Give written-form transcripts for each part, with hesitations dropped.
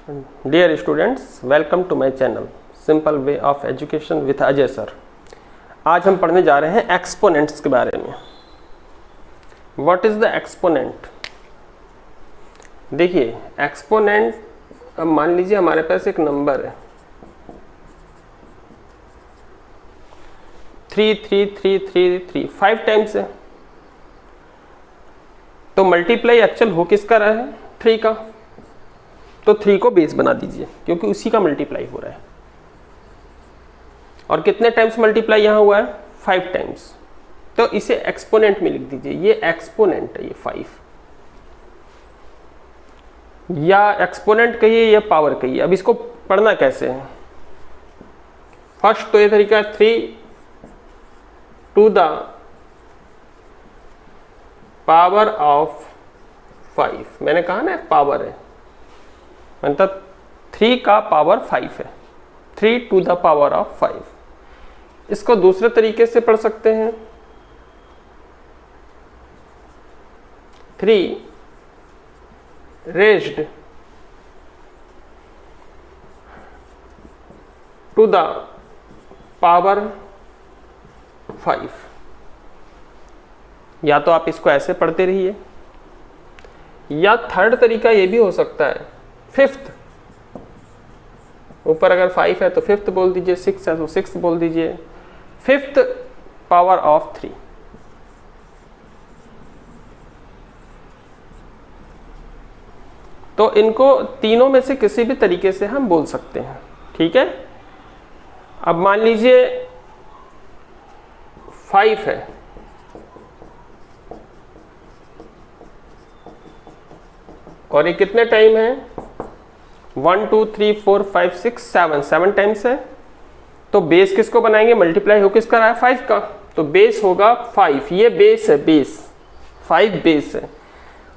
Dear students, welcome to my channel Simple Way of Education with Ajay sir. आज हम पढ़ने जा रहे हैं एक्सपोनेंट्स के बारे में। What is the exponent? देखिए एक्सपोनेंट, अब मान लीजिए हमारे पास एक नंबर है 33333 5 टाइम्स है, तो मल्टीप्लाई एक्चुअल हो किसका रहा है? 3 का। तो 3 को बेस बना दीजिए क्योंकि उसी का मल्टीप्लाई हो रहा है। और कितने टाइम्स मल्टीप्लाई यहां हुआ है? 5 टाइम्स। तो इसे एक्सपोनेंट में लिख दीजिए, ये एक्सपोनेंट है, ये 5, या एक्सपोनेंट कहिए या पावर कहिए। अब इसको पढ़ना कैसे है? फर्स्ट तो ये तरीका 3 टू द पावर ऑफ 5। मैंने कहा ना पावर है, मतलब 3 का पावर 5 है, 3 टू द पावर ऑफ 5। इसको दूसरे तरीके से पढ़ सकते हैं, 3 रेज्ड टू द पावर 5। या तो आप इसको ऐसे पढ़ते रहिए, या थर्ड तरीका ये भी हो सकता है, 5th। ऊपर अगर 5 है तो 5th बोल दीजिए, 6 है तो 6th बोल दीजिए, 5th पावर ऑफ 3। तो इनको तीनों में से किसी भी तरीके से हम बोल सकते हैं, ठीक है। अब मान लीजिए 5 है, और ये कितने टाइम है? 1 2 3 4 5 6 7 टाइम्स है। तो बेस किसको बनाएंगे? मल्टीप्लाई हो किसका रहा है? 5 का। तो बेस होगा 5, ये बेस है, बेस 5 बेस है।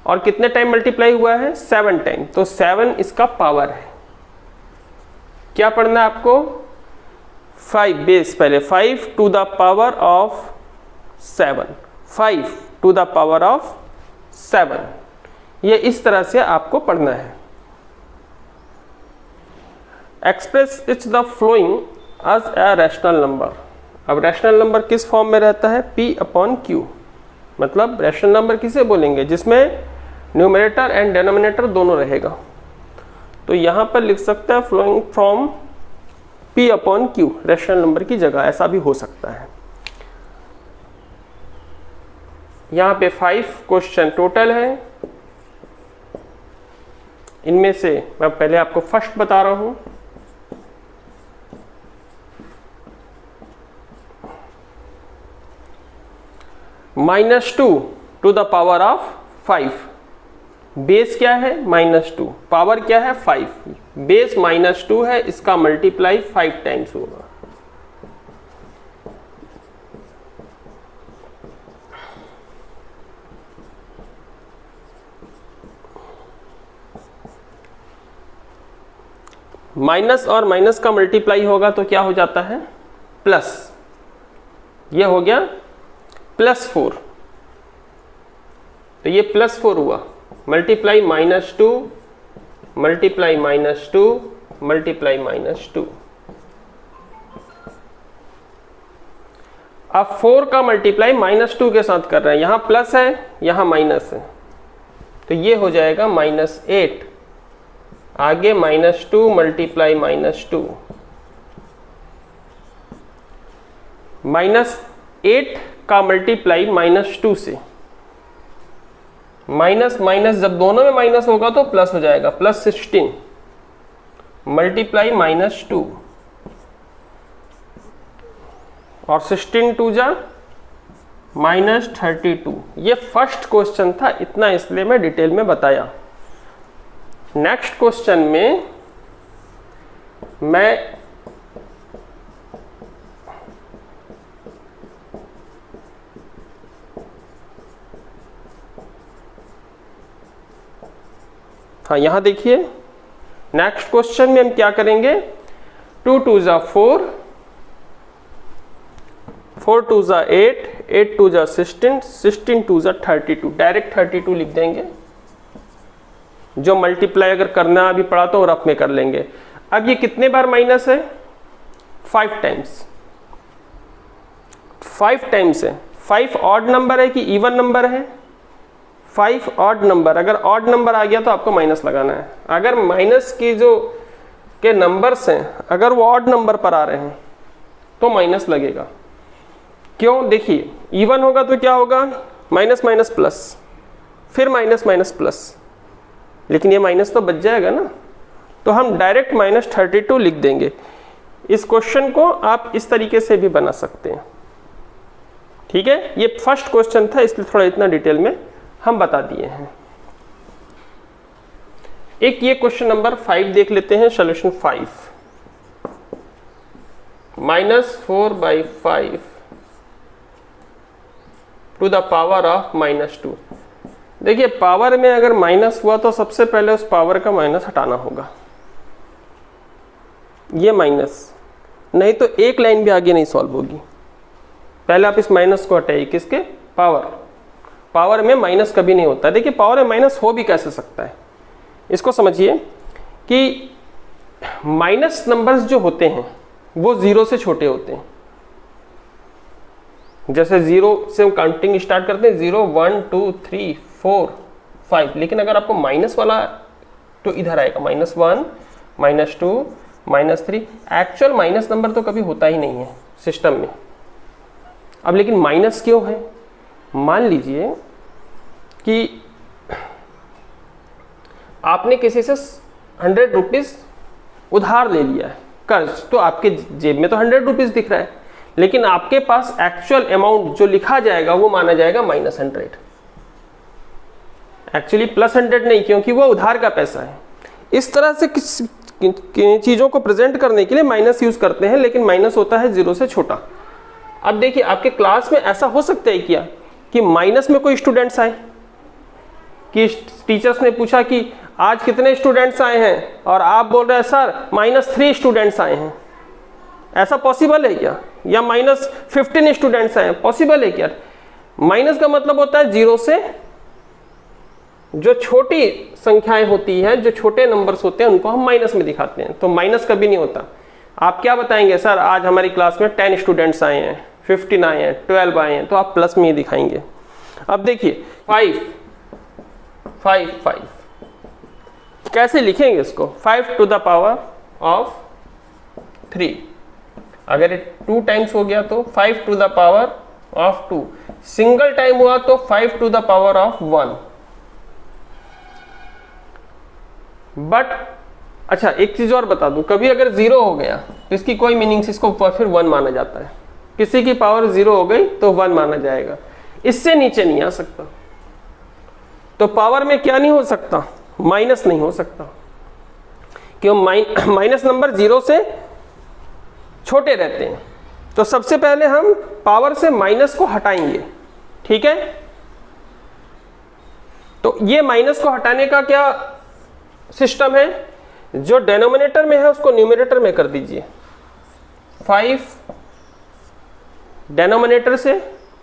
और कितने टाइम मल्टीप्लाई हुआ है? 7 टाइम। तो 7 इसका पावर है। क्या पढ़ना है आपको? 5 बेस, पहले 5 to the power of 7, 5 to the power of 7। ये इस तरह से आपको पढ़ना है। Express its the following as a rational number. अब रैशनल नंबर किस फॉर्म में रहता है? P/Q। मतलब रैशनल नंबर किसे बोलेंगे? जिसमें न्यूमरेटर एंड डिनोमिनेटर दोनों रहेगा। तो यहां पर लिख सकते हैं flowing from P/Q, rational number की जगह, ऐसा भी हो सकता है। यहां पे 5 क्वेश्चन टोटल है। इनमें से मैं पहले आपको फर्स्ट बता रहा हूं। -2 to the power of 5। Base क्या है? -2। पावर क्या है? 5। बेस -2 है, इसका मल्टीप्लाई 5 टाइम्स होगा। माइनस और माइनस का मल्टीप्लाई होगा तो क्या हो जाता है? प्लस। ये हो गया +4। तो ये +4 हुआ। Multiply -2 multiply -2 multiply -2। अब 4 का मल्टीप्लाई -2 के साथ कर रहे हैं। यहां प्लस है, यहां माइनस है, तो ये हो जाएगा -8। आगे -2 मल्टीप्लाई -2, -8 का मल्टीप्लाई -2 से। माइनस माइनस जब दोनों में माइनस होगा तो प्लस हो जाएगा, +16 मल्टीप्लाई -2, और 16 2 जा -32। ये फर्स्ट क्वेश्चन था, इतना इसलिए मैं डिटेल में बताया। नेक्स्ट क्वेश्चन में मैं यहां देखिए, नेक्स्ट क्वेश्चन में हम क्या करेंगे? 2 2 जा 4, 4 2 जा 8, 8 2 जा 16, 16 2 जा 32। डायरेक्ट 32 लिख देंगे। जो मल्टीप्लाई अगर करना अभी पड़ा तो रफ में कर लेंगे। अब ये कितने बार माइनस है? 5 टाइम्स। 5 टाइम्स है। 5 ऑड नंबर है कि इवन नंबर है? 5 ऑड नंबर। अगर ऑड नंबर आ गया तो आपको माइनस लगाना है। अगर माइनस की जो के नंबर्स हैं अगर वो ऑड नंबर पर आ रहे हैं तो माइनस लगेगा। क्यों? देखिए इवन होगा तो क्या होगा? माइनस माइनस प्लस, फिर माइनस माइनस प्लस, लेकिन ये माइनस तो बच जाएगा ना, तो हम डायरेक्ट -32 लिख देंगे। इस क्वेश्चन को आप इस तरीके से भी बना सकते हैं। ठीक है, ये फर्स्ट क्वेश्चन था इसलिए थोड़ा इतना डिटेल में हम बता दिए हैं। एक ये क्वेश्चन नंबर 5 देख लेते हैं। Solution 5, -4/5 to the power of -2। देखिए पावर में अगर माइनस हुआ तो सबसे पहले उस पावर का माइनस हटाना होगा। ये माइनस, नहीं तो एक लाइन भी आगे नहीं सॉल्व होगी। पहले आप इस माइनस को हटाइए। किसके? पावर। पावर में माइनस कभी नहीं होता। देखिए पावर में माइनस हो भी कैसे सकता है, इसको समझिए कि माइनस नंबर्स जो होते हैं वो 0 से छोटे होते हैं। जैसे 0 से हम काउंटिंग स्टार्ट करते हैं, 0 1 2 3 4 5, लेकिन अगर आपको माइनस वाला तो इधर आएगा -1 -2 -3। एक्चुअल माइनस नंबर तो कभी होता ही नहीं है सिस्टम में। अब लेकिन माइनस क्यों है? मान लीजिए कि आपने किसी से 100 रुपीज़ उधार ले लिया है, कर्ज, तो आपके जेब में तो 100 रुपीज़ दिख रहा है, लेकिन आपके पास एक्चुअल अमाउंट जो लिखा जाएगा वो माना जाएगा -100। एक्चुअली +100 नहीं, क्योंकि वो उधार का पैसा है। इस तरह से चीज़ों को प्रेजेंट करने के लिए माइनस यूज करते हैं, लेकिन माइनस होता है 0 से छोटा। अब देखिए आपके क्लास में ऐसा हो सकता है क्या कि माइनस में कोई स्टूडेंट्स आए, कि टीचर्स ने पूछा कि आज कितने स्टूडेंट्स आए हैं और आप बोल रहे हैं सर -3 स्टूडेंट्स आए हैं। ऐसा पॉसिबल है क्या? या -15 स्टूडेंट्स आए हैं, पॉसिबल है क्या? माइनस का मतलब होता है 0 से जो छोटी संख्याएं होती है, जो छोटे नंबर्स होते हैं उनको हम माइनस में दिखाते हैं। तो माइनस कभी नहीं होता। आप क्या बताएंगे? सर आज हमारी क्लास में 10 स्टूडेंट्स आए हैं, 15 आए हैं, 12 आए हैं, तो आप प्लस में ही दिखाएंगे। अब देखिए 5 5 5 कैसे लिखेंगे इसको? 5 टू द पावर ऑफ 3। अगर 2 टाइम्स हो गया तो 5 to the power of 2। Single time हुआ तो 5 to the power of 1। But अच्छा एक चीज और बता दूं, कभी अगर 0 हो गया तो इसकी कोई मीनिंग्स, इसको फिर 1 माना जाता है। किसी की पावर 0 हो गई तो 1 माना जाएगा, इससे नीचे नहीं आ सकता। तो पावर में क्या नहीं हो सकता? माइनस नहीं हो सकता, क्यों? माइनस नंबर 0 से छोटे रहते हैं। तो सबसे पहले हम पावर से माइनस को हटाएंगे। ठीक है, तो ये माइनस को हटाने का क्या सिस्टम है? जो डेनोमिनेटर में है उसको न्यूमरेटर में कर दीजिए। 5 डेनोमिनेटर से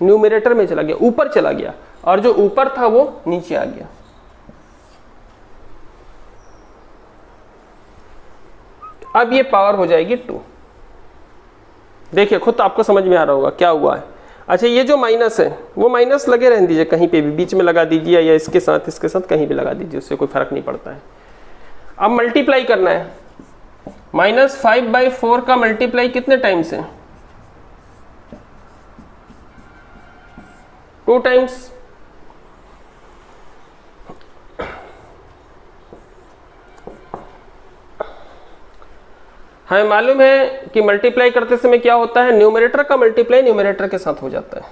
न्यूमरेटर में चला गया, ऊपर चला गया, और जो ऊपर था वो नीचे आ गया। अब ये पावर हो जाएगी 2। देखिए खुद आपको समझ में आ रहा होगा क्या हुआ है। अच्छा ये जो माइनस है वो माइनस लगे रहने दीजिए, कहीं पे भी बीच में लगा दीजिए या इसके साथ कहीं भी लगा दीजिए, उससे कोई फर्क नहीं पड़ता है। अब मल्टीप्लाई करना है। -5/4 का मल्टीप्लाई कितने टाइम्स है? 2 टाइम्स। हमें मालूम है कि मल्टीप्लाई करते समय क्या होता है? न्यूमरेटर का मल्टीप्लाई न्यूमरेटर के साथ हो जाता है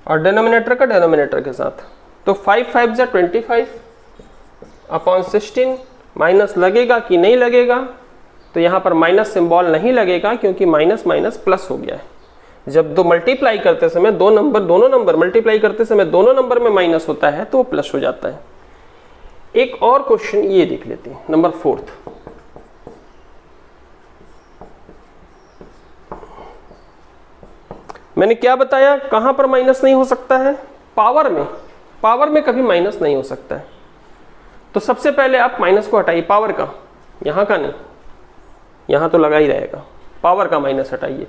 और डिनोमिनेटर का डिनोमिनेटर के साथ। तो 5 5 जा 25 अपॉन 16। माइनस लगेगा कि नहीं लगेगा? तो यहाँ पर माइनस सिंबल नहीं लगेगा, क्योंकि माइनस माइनस प्लस हो गया है। जब दो मल्टीप्लाई करते समय दोनों नंबर मल्टीप्लाई करते समय दोनों नंबर में माइनस होता है तो वो प्लस हो जाता है। एक और क्वेश्चन ये देख लेते हैं, नंबर 4। मैंने क्या बताया? कहां पर माइनस नहीं हो सकता है? पावर में। पावर में कभी माइनस नहीं हो सकता है। तो सबसे पहले आप माइनस को हटाइए, पावर का, यहाँ का नहीं, यहाँ तो लगा ही रहेगा, पावर का माइनस हटाइए।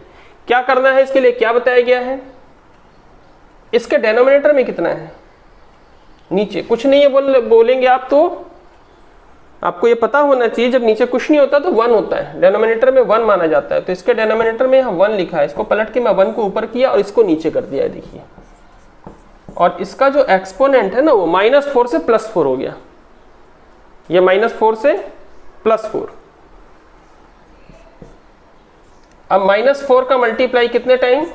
क्या करना है इसके लिए, क्या बताया गया है, इसके डिनोमिनेटर में कितना है, नीचे कुछ नहीं है बोलेंगे आप, तो आपको ये पता होना चाहिए जब नीचे कुछ नहीं होता तो 1 होता है, डिनोमिनेटर में 1 माना जाता है। तो इसके डिनोमिनेटर में यहाँ 1 लिखा है, इसको पलट के मैं 1 को ऊपर किया और इसको नीचे कर दिया है, देखिए। और इसका जो एक्सपोनेंट है ना वो -4 से +4 हो गया, ये -4 से +4। अब -4 का मल्टीप्लाई कितने time,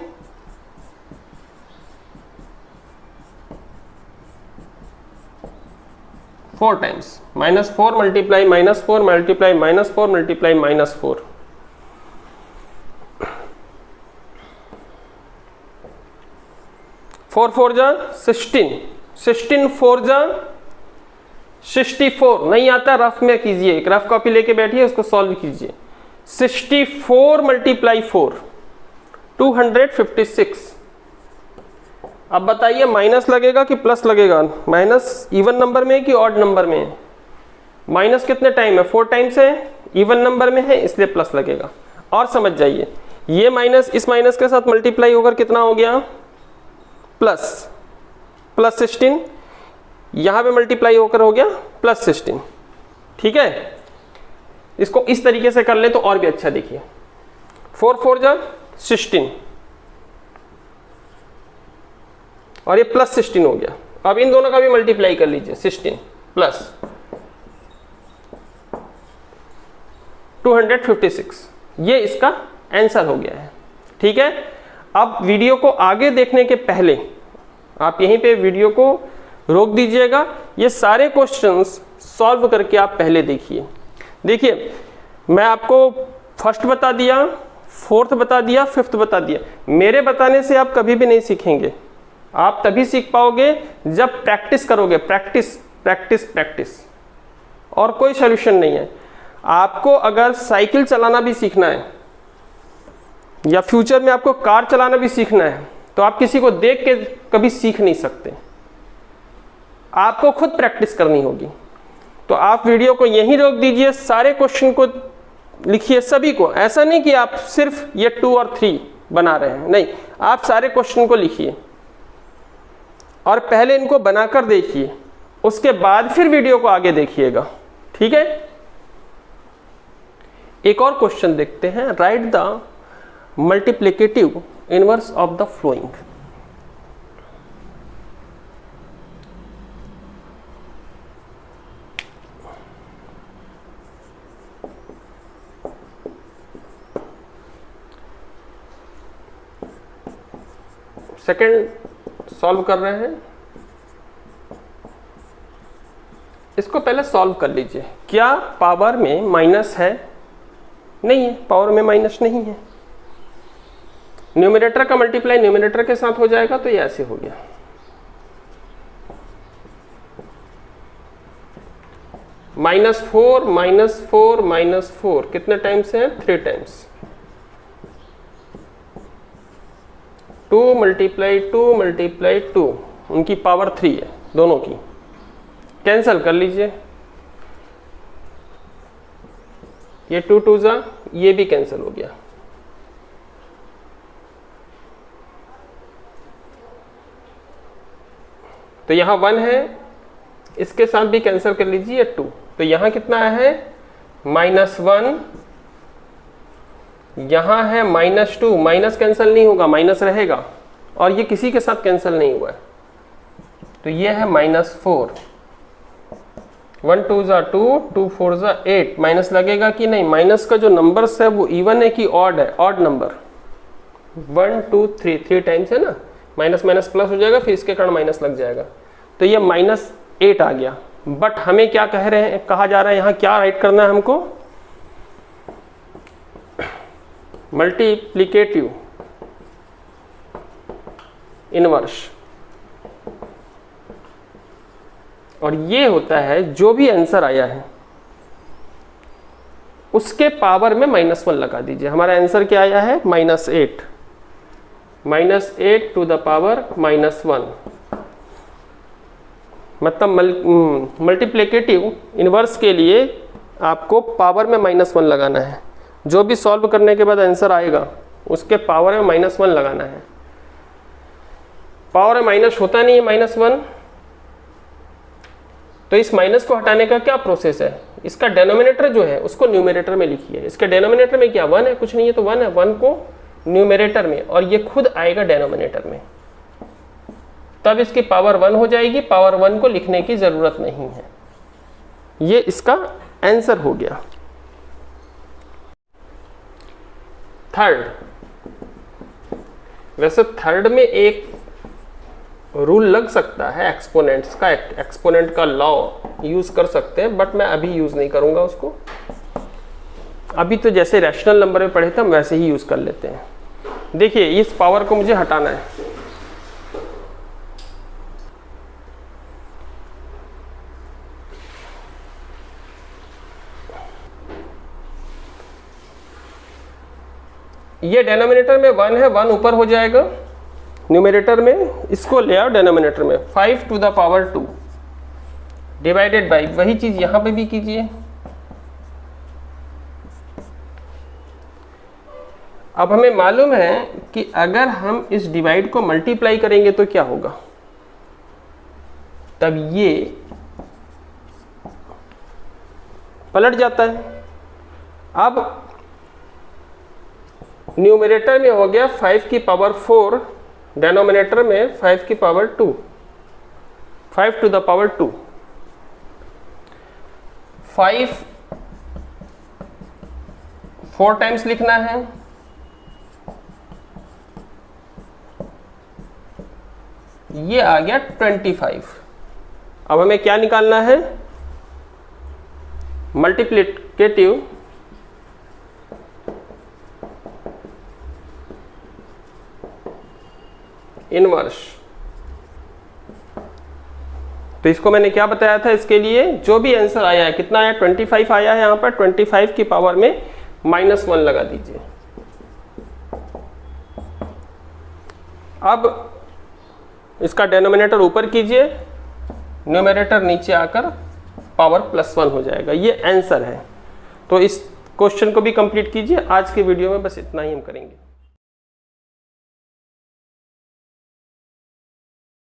4 times, -4 multiply -4 multiply -4 multiply -4। 4 4 जा 16, 16 4 जा 64। नहीं आता रफ में कीजिए, एक रफ कॉपी लेके बैठिए, उसको सॉल्व कीजिए। 64 मल्टीप्लाई 4 256। अब बताइए माइनस लगेगा कि प्लस लगेगा, माइनस इवन नंबर में कि ऑड नंबर में है, माइनस कितने टाइम है, 4 टाइम्स है, इवन नंबर में है इसलिए प्लस लगेगा। और समझ जाइए ये माइनस इस माइनस के साथ मल्टीप्लाई होकर कितना हो गया, प्लस 16, यहां पे मल्टीप्लाई होकर हो गया +16। ठीक है, इसको इस तरीके से कर ले तो और भी अच्छा। देखिए 4 4 जा 16 और ये +16 हो गया। अब इन दोनों का भी मल्टीप्लाई कर लीजिए, 16 प्लस 256, ये इसका आंसर हो गया है। ठीक है, अब वीडियो को आगे देखने के पहले आप यहीं पे वीडियो को रोक दीजिएगा, ये सारे क्वेश्चंस सॉल्व करके आप पहले देखिए। देखिए मैं आपको फर्स्ट बता दिया, फोर्थ बता दिया, फिफ्थ बता दिया। मेरे बताने से आप कभी भी नहीं सीखेंगे, आप तभी सीख पाओगे जब प्रैक्टिस करोगे, प्रैक्टिस प्रैक्टिस प्रैक्टिस, और कोई सॉल्यूशन नहीं है। आपको अगर साइकिल चलाना भी सीखना है या फ्यूचर में आपको कार चलाना भी सीखना है तो आप किसी को देख के कभी सीख नहीं सकते, आपको खुद प्रैक्टिस करनी होगी। तो आप वीडियो को यहीं रोक दीजिए, सारे क्वेश्चन को लिखिए, सभी को, ऐसा नहीं कि आप सिर्फ ये 2 और 3 बना रहे हैं, नहीं, आप सारे क्वेश्चन को लिखिए और पहले इनको बनाकर देखिए, उसके बाद फिर वीडियो को आगे देखिएगा। ठीक है, एक और क्वेश्चन देखते हैं, right the multiplicative inverse of the flowing. Second solve कर रहे हैं, इसको पहले सॉल्व कर लीजिए। क्या पावर में माइनस है, नहीं है, पावर में माइनस नहीं है। न्यूमरेटर का मल्टीप्लाई न्यूमरेटर के साथ हो जाएगा तो ये ऐसे हो गया, -4 -4 -4 कितने टाइम्स है, 3 टाइम्स। 2 मल्टीप्लाई 2 मल्टीप्लाई 2, उनकी पावर 3 है, दोनों की कैंसिल कर लीजिए, ये 2 2 जा, ये भी कैंसिल हो गया। तो यहां 1 है, इसके साथ भी कैंसिल कर लीजिए 2, तो यहां कितना है, -1, यहां है -2, माइनस कैंसिल नहीं होगा, माइनस रहेगा, और ये किसी के साथ कैंसिल नहीं हुआ है, तो ये है -4। 1 2 जा 2, 2 4 जा 8, माइनस लगेगा कि नहीं, माइनस का जो नंबर्स है वो इवन है कि ऑड है, ऑड नंबर। 1 2 3 टाइम्स है ना, माइनस माइनस प्लस हो जाएगा, फिर इसके कारण माइनस लग जाएगा, तो ये -8 आ गया। बट हमें क्या कह रहे हैं, कहा जा रहा है, यहाँ क्या राइट करना है हमको, मल्टीप्लिकेटिव इनवर्स, और ये होता है जो भी आंसर आया है उसके पावर में -1 लगा दीजिए। हमारा आंसर क्या आया है, -8, -8 टू द पावर -1, मतलब मल्टीप्लिकेटिव इन्वर्स के लिए आपको पावर में -1 लगाना है। जो भी सॉल्व करने के बाद आंसर आएगा उसके पावर में -1 लगाना है। पावर में माइनस होता नहीं है -1, तो इस माइनस को हटाने का क्या प्रोसेस है, इसका डेनोमिनेटर जो है उसको न्यूमरेटर में लिखिए। इसके डेनोमिनेटर में क्या 1 है, कुछ नहीं है तो 1 है, 1 को न्यूमरेटर में और ये खुद आएगा डेनोमिनेटर में, तब इसकी पावर 1 हो जाएगी। पावर 1 को लिखने की जरूरत नहीं है। ये इसका आंसर हो गया। थर्ड, वैसे थर्ड में एक रूल लग सकता है एक्सपोनेंट्स का, एक्सपोनेंट का लॉ यूज कर सकते हैं, बट मैं अभी यूज नहीं करूंगा उसको। अभी तो जैसे रैशनल नंबर में पढ़े थे हम वैसे ही यूज कर लेते हैं। देखिए इस पावर को मुझे हटाना है, ये डेनोमिनेटर में 1 है, 1 ऊपर हो जाएगा न्यूमरेटर में, इसको ले आओ डेनोमिनेटर में, 5 to the power 2 divided by, वही चीज यहां पे भी कीजिए। अब हमें मालूम है कि अगर हम इस डिवाइड को मल्टीप्लाई करेंगे तो क्या होगा, तब ये पलट जाता है। अब न्यूमरेटर में हो गया 5 की पावर 4, डेनोमिनेटर में 5 की power 2, 5 to the power 2। 5 4 times लिखना है, ये आ गया 25। अब हमें क्या निकालना है, मल्टीप्लिकेटिव इनवर्स। तो इसको मैंने क्या बताया था, इसके लिए जो भी आंसर आया है, कितना आया 25 आया है, यहां पर 25 की पावर में -1 लगा दीजिए। अब इसका डेनोमिनेटर ऊपर कीजिए, न्यूमरेटर नीचे आकर पावर +1 हो जाएगा। ये आंसर है। तो इस क्वेश्चन को भी कंप्लीट कीजिए। आज के वीडियो में बस इतना ही हम करेंगे।